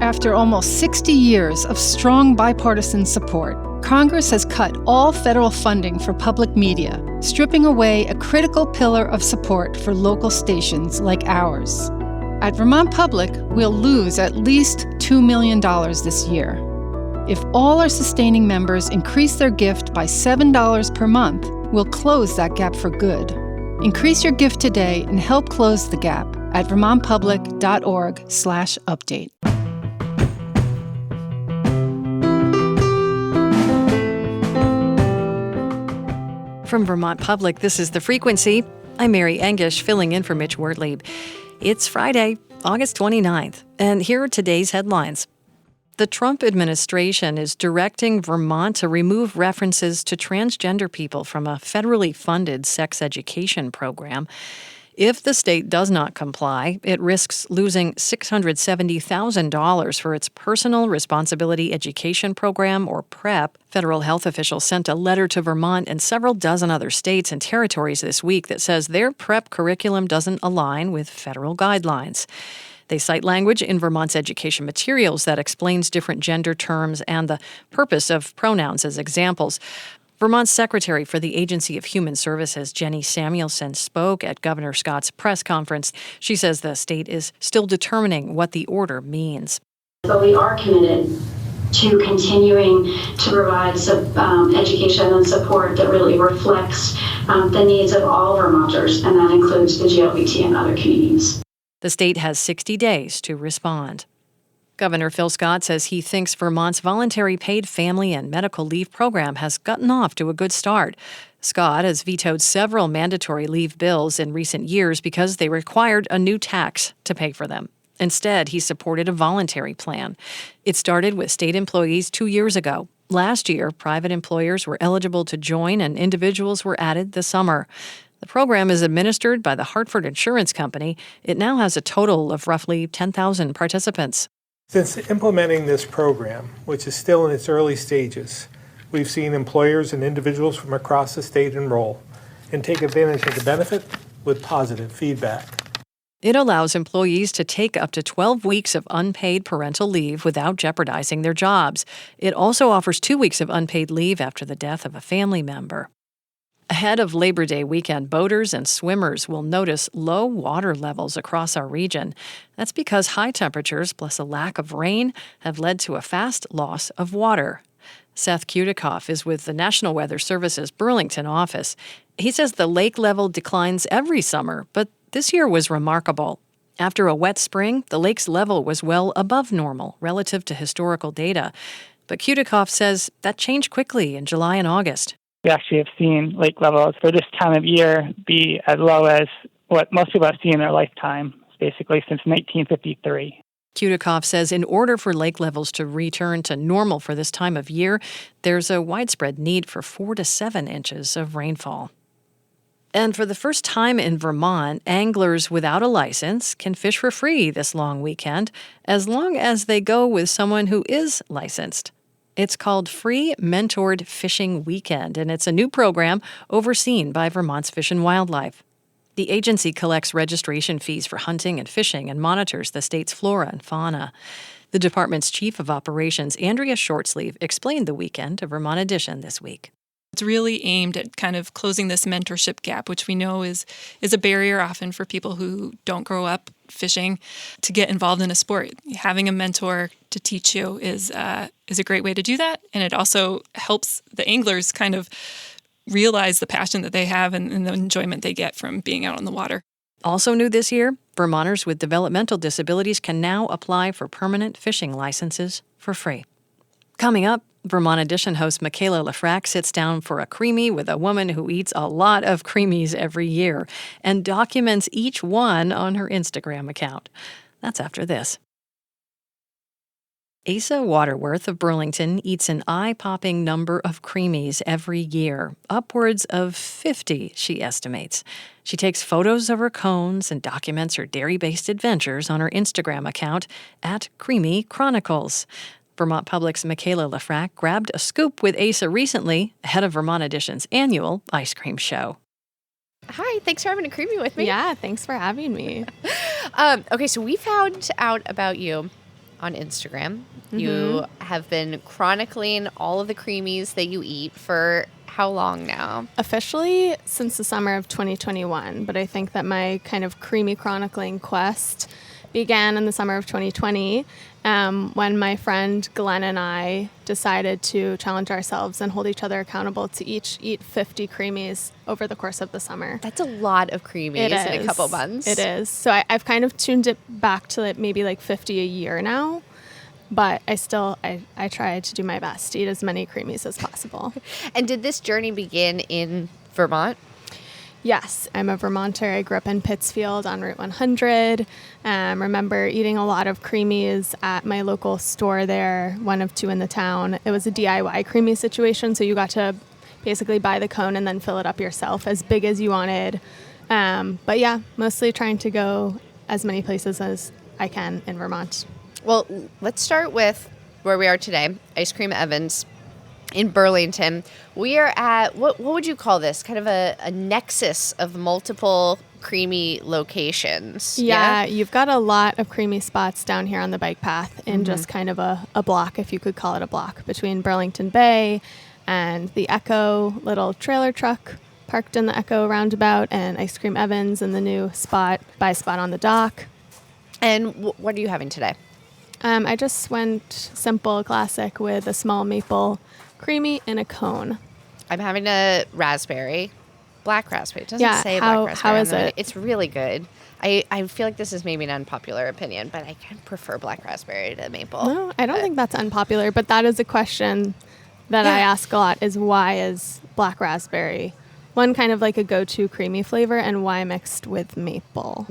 After almost 60 years of strong bipartisan support, Congress has cut all federal funding for public media, stripping away a critical pillar of support for local stations like ours. At Vermont Public, we'll lose at least $2 million this year. If all our sustaining members increase their gift by $7 per month, we'll close that gap for good. Increase your gift today and help close the gap at vermontpublic.org/update. From Vermont Public, this is The Frequency. I'm Mary Engish, filling in for Mitch Wertlieb. It's Friday, August 29th, and here are today's headlines. The Trump administration is directing Vermont to remove references to transgender people from a federally funded sex education program. If the state does not comply, it risks losing $670,000 for its Personal Responsibility Education Program, or PREP. Federal health officials sent a letter to Vermont and several dozen other states and territories this week that says their PREP curriculum doesn't align with federal guidelines. They cite language in Vermont's education materials that explains different gender terms and the purpose of pronouns as examples. Vermont's Secretary for the Agency of Human Services, Jenny Samuelson, spoke at Governor Scott's press conference. She says the state is still determining what the order means. But we are committed to continuing to provide education and support that really reflects the needs of all Vermonters, and that includes the GLBT and other communities. The state has 60 days to respond. Governor Phil Scott says he thinks Vermont's voluntary paid family and medical leave program has gotten off to a good start. Scott has vetoed several mandatory leave bills in recent years because they required a new tax to pay for them. Instead, he supported a voluntary plan. It started with state employees 2 years ago. Last year, private employers were eligible to join and individuals were added this summer. The program is administered by the Hartford Insurance Company. It now has a total of roughly 10,000 participants. Since implementing this program, which is still in its early stages, we've seen employers and individuals from across the state enroll and take advantage of the benefit with positive feedback. It allows employees to take up to 12 weeks of unpaid parental leave without jeopardizing their jobs. It also offers 2 weeks of unpaid leave after the death of a family member. Ahead of Labor Day weekend, boaters and swimmers will notice low water levels across our region. That's because high temperatures plus a lack of rain have led to a fast loss of water. Seth Kudikoff is with the National Weather Service's Burlington office. He says the lake level declines every summer, but this year was remarkable. After a wet spring, the lake's level was well above normal relative to historical data. But Kudikoff says that changed quickly in July and August. We actually have seen lake levels for this time of year be as low as what most people have seen in their lifetime, basically since 1953. Kudikoff says in order for lake levels to return to normal for this time of year, there's a widespread need for 4 to 7 inches of rainfall. And for the first time in Vermont, anglers without a license can fish for free this long weekend, as long as they go with someone who is licensed. It's called Free Mentored Fishing Weekend, and it's a new program overseen by Vermont's Fish and Wildlife. The agency collects registration fees for hunting and fishing and monitors the state's flora and fauna. The department's chief of operations, Andrea Shortsleeve, explained the weekend to Vermont Edition this week. It's really aimed at kind of closing this mentorship gap, which we know is a barrier often for people who don't grow up fishing to get involved in a sport. Having a mentor to teach you is a great way to do that, and it also helps the anglers kind of realize the passion that they have and the enjoyment they get from being out on the water. Also new this year, Vermonters with developmental disabilities can now apply for permanent fishing licenses for free. Coming up, Vermont Edition host Michaela Lafrac sits down for a creemee with a woman who eats a lot of creamees every year and documents each one on her Instagram account. That's after this. Asa Waterworth of Burlington eats an eye-popping number of creamees every year, upwards of 50, she estimates. She takes photos of her cones and documents her dairy-based adventures on her Instagram account at creemee chronicles. Vermont Public's Michaela Lafrac grabbed a scoop with Asa recently ahead of Vermont Edition's annual ice cream show. Hi, thanks for having a creemee with me. Yeah, thanks for having me. Okay, so we found out about you on Instagram. You have been chronicling all of the creamies that you eat for how long now? Officially since the summer of 2021, but I think that my kind of creamy chronicling quest began in the summer of 2020 when my friend Glenn and I decided to challenge ourselves and hold each other accountable to each eat 50 creamies over the course of the summer. That's a lot of creamies in a couple months. It is. So I've kind of tuned it back to maybe like 50 a year now. But I try to do my best to eat as many creamies as possible. And did this journey begin in Vermont? Yes, I'm a Vermonter. I grew up in Pittsfield on Route 100. Remember eating a lot of creamies at my local store there, one of two in the town. It was a DIY creamie situation, so you got to basically buy the cone and then fill it up yourself as big as you wanted. But yeah, mostly trying to go as many places as I can in Vermont. Well, let's start with where we are today, Ice Cream Evans in Burlington. We are at, what would you call this? Kind of a nexus of multiple creamy locations. Yeah, you've got a lot of creamy spots down here on the bike path in just kind of a block, if you could call it a block, between Burlington Bay and the Echo little trailer truck parked in the Echo roundabout and Ice Cream Evans and the new buy spot on the dock. And what are you having today? I just went simple, classic with a small maple creamy in a cone. I'm having a raspberry, black raspberry. It doesn't say how, black raspberry. How is it? It's really good. I feel like this is maybe an unpopular opinion, but I kind of prefer black raspberry to maple. No, I don't think that's unpopular, but that is a question that I ask a lot is why is black raspberry one kind of like a go-to creamy flavor and why mixed with maple?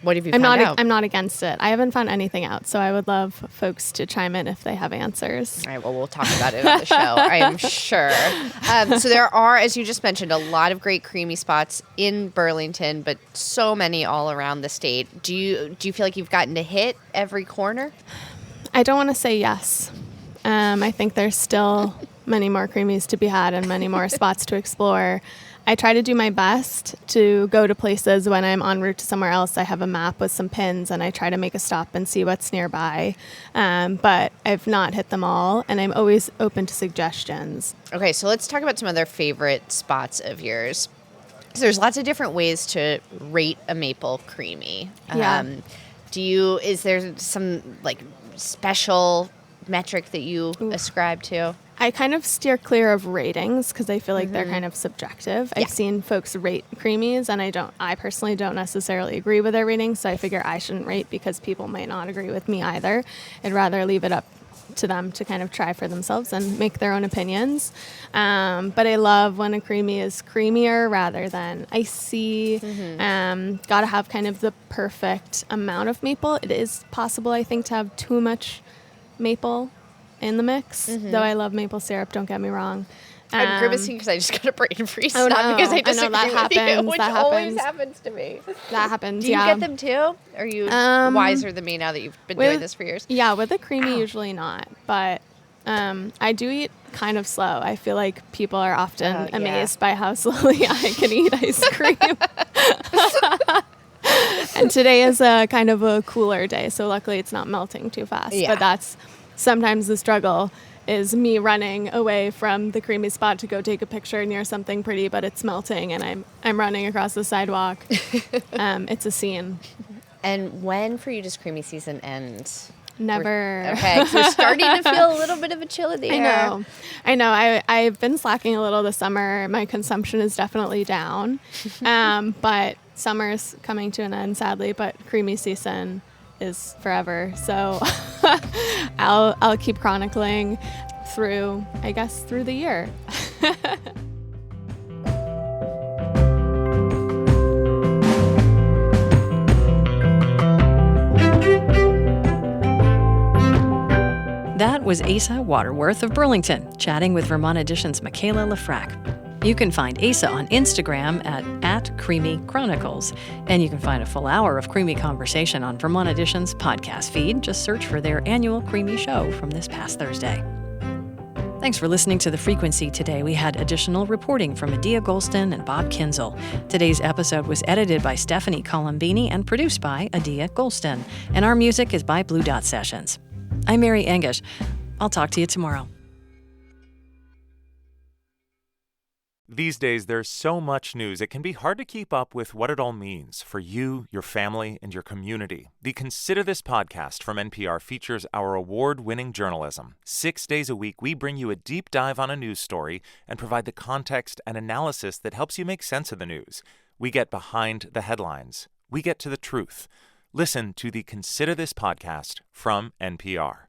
What have you found out? I'm not against it. I haven't found anything out, so I would love folks to chime in if they have answers. All right, well, we'll talk about it on the show, I am sure. So there are, as you just mentioned, a lot of great creamy spots in Burlington, but so many all around the state. Do you feel like you've gotten to hit every corner? I don't want to say yes. I think there's still many more creamies to be had and many more spots to explore. I try to do my best to go to places when I'm en route to somewhere else. I have a map with some pins and I try to make a stop and see what's nearby. But I've not hit them all and I'm always open to suggestions. Okay, so let's talk about some other favorite spots of yours. So there's lots of different ways to rate a maple creamy. Yeah. Is there some like special metric that you ascribe to? I kind of steer clear of ratings because I feel like they're kind of subjective. Yeah. I've seen folks rate creamies and I personally don't necessarily agree with their ratings, so I figure I shouldn't rate because people might not agree with me either. I'd rather leave it up to them to kind of try for themselves and make their own opinions. But I love when a creamy is creamier rather than icy. Got to have kind of the perfect amount of maple. It is possible, I think, to have too much maple in the mix, though I love maple syrup, don't get me wrong. I'm grimacing because I just got a brain freeze, Oh, not no. because I disagree that with happens, you, which that always happens. happens to me. That happens, Do you yeah. get them too? Are you wiser than me now that you've been doing this for years? Yeah, with a creamy, usually not. But I do eat kind of slow. I feel like people are often amazed by how slowly I can eat ice cream. And today is a kind of a cooler day, so luckily it's not melting too fast. Yeah. But that's sometimes the struggle is me running away from the creamy spot to go take a picture near something pretty, but it's melting and I'm running across the sidewalk. It's a scene. And when for you does creamy season end? Never. Okay, so we're starting to feel a little bit of a chill in the air. I know. I've been slacking a little this summer. My consumption is definitely down. But summer's coming to an end, sadly, but creamy season is forever. So I'll keep chronicling through the year. That was Asa Waterworth of Burlington, chatting with Vermont Edition's Michaela Lefrak. You can find Asa on Instagram at creemee chronicles, and you can find a full hour of creamy conversation on Vermont Edition's podcast feed. Just search for their annual Creamy Show from this past Thursday. Thanks for listening to The Frequency today. We had additional reporting from Adia Golston and Bob Kinzel. Today's episode was edited by Stephanie Colombini and produced by Adia Golston. And our music is by Blue Dot Sessions. I'm Mary Engish. I'll talk to you tomorrow. These days, there's so much news, it can be hard to keep up with what it all means for you, your family, and your community. The Consider This podcast from NPR features our award-winning journalism. 6 days a week, we bring you a deep dive on a news story and provide the context and analysis that helps you make sense of the news. We get behind the headlines. We get to the truth. Listen to the Consider This podcast from NPR.